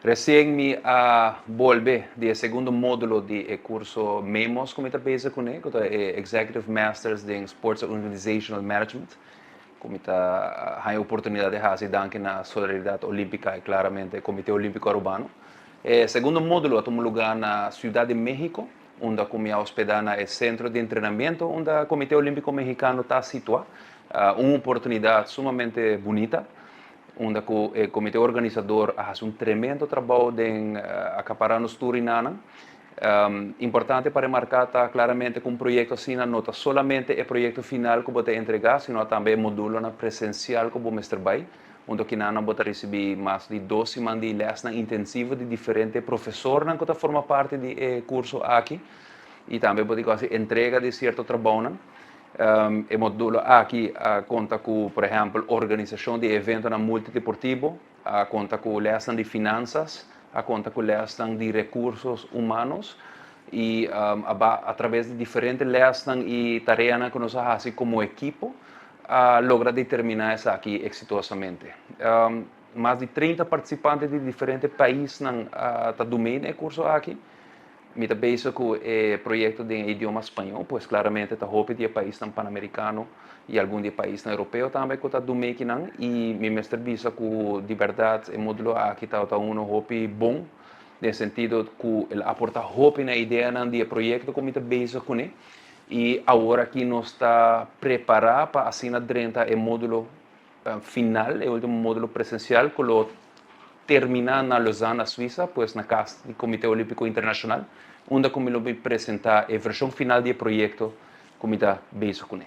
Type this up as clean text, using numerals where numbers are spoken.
Recién me volví del segundo módulo de curso MEMOS, como está pensando con él, que é Executive Masters in Sports Organizational Management, como está a oportunidade de fazer danke na solidariedade olímpica e claramente o Comitê Olímpico Urbano. Segundo módulo, eu tomo lugar na Ciudad de México, onde eu me hospedar no centro de treinamento, onde o Comitê Olímpico Mexicano está situado. Uma oportunidade sumamente bonita, onde o comitê organizador faz tremendo trabalho de acaparar os turinana. Importante para marcar tá claramente que projeto assim não está solamente o projeto final que você entregar, sino também módulo na presencial que você trabalha, onde que nana você receber mais de 12 semanas de lesson intensiva de diferentes professores que forma parte do curso aqui, e também você fazer entrega de certo trabalho. O módulo aqui conta com, por exemplo, organização de eventos multideportivo, conta com lesson de finanças, conta com lesson de recursos humanos e através de diferentes lessons e tarefas que nós fazemos como equipo, logra determinar isso aqui exitosamente. Mais de 30 participantes de diferentes países estão dominando o curso aqui. Me penso que o projeto de idioma espanhol, pois claramente está hope de país pan-americano e algum de país europeu também que está do meio não, e me mestre visa que de verdade o módulo aqui está hope bom, no sentido que ele aporta hope na ideia do projeto como me penso com ele, e agora que nós está preparado para assinar durante o módulo final, o último módulo presencial, que lo terminar na Lausanne, Suíça, pois na casa do Comitê Olímpico Internacional, onde como eu me apresentar a versão final do projeto, como está bem com ele.